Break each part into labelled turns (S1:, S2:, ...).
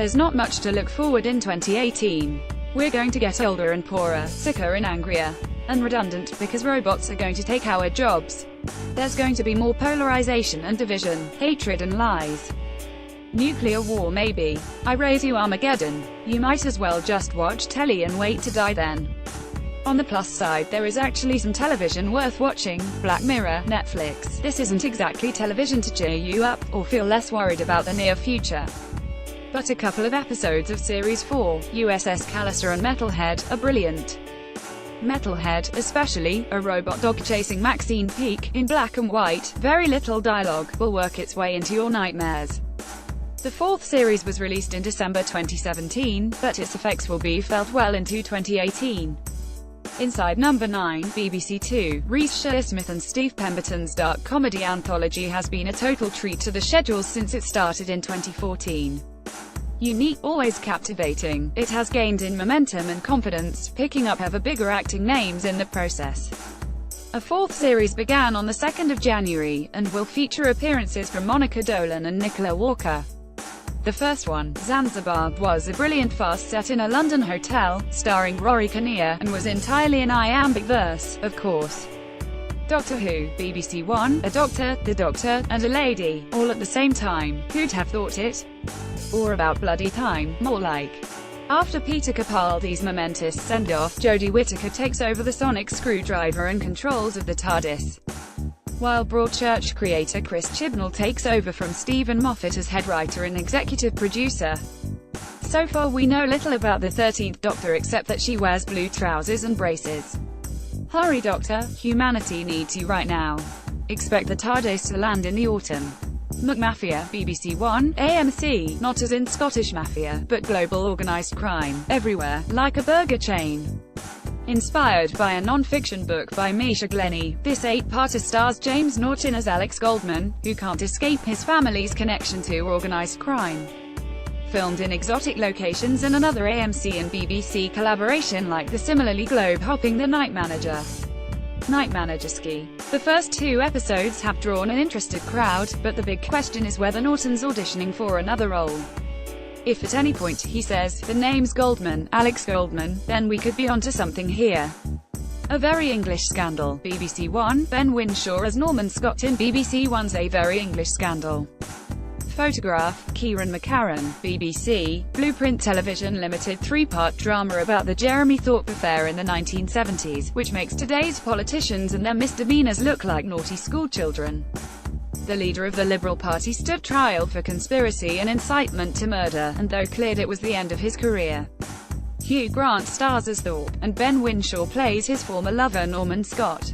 S1: There's not much to look forward in 2018. We're going to get older and poorer, sicker and angrier. And redundant, because robots are going to take our jobs. There's going to be more polarization and division, hatred and lies. Nuclear war maybe. I raise you Armageddon. You might as well just watch telly and wait to die then. On the plus side, there is actually some television worth watching. Black Mirror, Netflix. This isn't exactly television to cheer you up, or feel less worried about the near future. But a couple of episodes of Series 4, USS Callister and Metalhead, are brilliant. Metalhead, especially, a robot dog chasing Maxine Peake, in black and white, very little dialogue, will work its way into your nightmares. The fourth series was released in December 2017, but its effects will be felt well into 2018. Inside Number 9, BBC Two, Reece Shearsmith and Steve Pemberton's dark comedy anthology has been a total treat to the schedules since it started in 2014. Unique, always captivating, it has gained in momentum and confidence, picking up ever bigger acting names in the process. A fourth series began on the 2nd of January, and will feature appearances from Monica Dolan and Nicola Walker. The first one, Zanzibar, was a brilliant farce set in a London hotel, starring Rory Kinnear, and was entirely in iambic verse, of course. Doctor Who, BBC One, a doctor, the doctor, and a lady, all at the same time. Who'd have thought it? Or about bloody time, more like. After Peter Capaldi's momentous send-off, Jodie Whittaker takes over the sonic screwdriver and controls of the TARDIS. While Broadchurch creator Chris Chibnall takes over from Stephen Moffat as head writer and executive producer. So far we know little about the 13th Doctor except that she wears blue trousers and braces. Hurry Doctor, humanity needs you right now. Expect the TARDIS to land in the autumn. McMafia, BBC One, AMC, not as in Scottish Mafia, but global organised crime, everywhere, like a burger chain. Inspired by a non-fiction book by Misha Glenny, this 8-parter stars James Norton as Alex Goldman, who can't escape his family's connection to organised crime. Filmed in exotic locations and another AMC and BBC collaboration like the similarly globe-hopping The Night Manager. Night Managerski. The first 2 episodes have drawn an interested crowd, but the big question is whether Norton's auditioning for another role. If at any point, he says, the name's Goldman, Alex Goldman, then we could be onto something here. A Very English Scandal, BBC One, Ben Winshaw as Norman Scott in BBC One's A Very English Scandal. Photograph, Kieran McCarran, BBC, Blueprint Television Limited 3-part drama about the Jeremy Thorpe affair in the 1970s, which makes today's politicians and their misdemeanors look like naughty schoolchildren. The leader of the Liberal Party stood trial for conspiracy and incitement to murder, and though cleared it was the end of his career. Hugh Grant stars as Thorpe, and Ben Winshaw plays his former lover Norman Scott.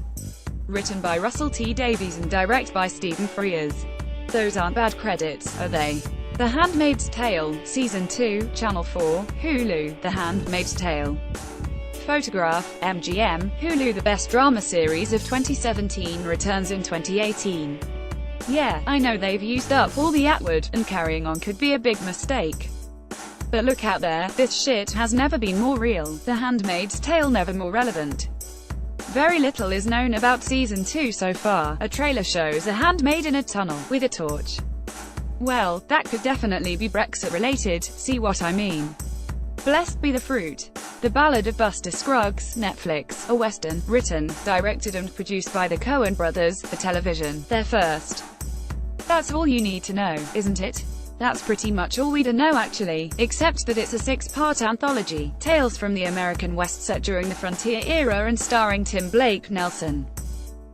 S1: Written by Russell T Davies and directed by Stephen Frears. Those aren't bad credits, are they? The Handmaid's Tale, Season 2, Channel 4, Hulu, The Handmaid's Tale. Photograph, MGM, Hulu. The best drama series of 2017 returns in 2018. Yeah, I know they've used up all the Atwood, and carrying on could be a big mistake. But look out there, this shit has never been more real, The Handmaid's Tale never more relevant. Very little is known about Season 2 so far. A trailer shows a handmaid in a tunnel, with a torch. Well, that could definitely be Brexit related, see what I mean? Blessed be the fruit. The Ballad of Buster Scruggs, Netflix, a western, written, directed and produced by the Coen brothers, for television, their first. That's all you need to know, isn't it? That's pretty much all we do know actually, except that it's a 6-part anthology, tales from the American West set during the frontier era and starring Tim Blake Nelson.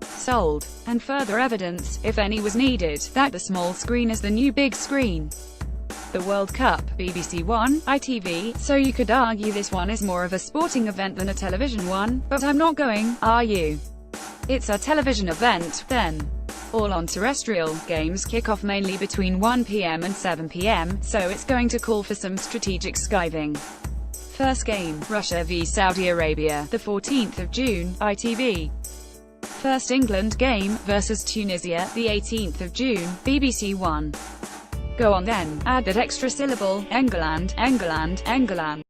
S1: Sold. And further evidence, if any was needed, that the small screen is the new big screen. The World Cup, BBC One, ITV, so you could argue this one is more of a sporting event than a television one, but I'm not going, are you? It's a television event, then. All on terrestrial, games kick off mainly between 1 PM and 7 PM, so it's going to call for some strategic skiving. First game, Russia v Saudi Arabia, the 14th of June, ITV. First England game, versus Tunisia, the 18th of June, BBC One. Go on then, add that extra syllable, England, England, England.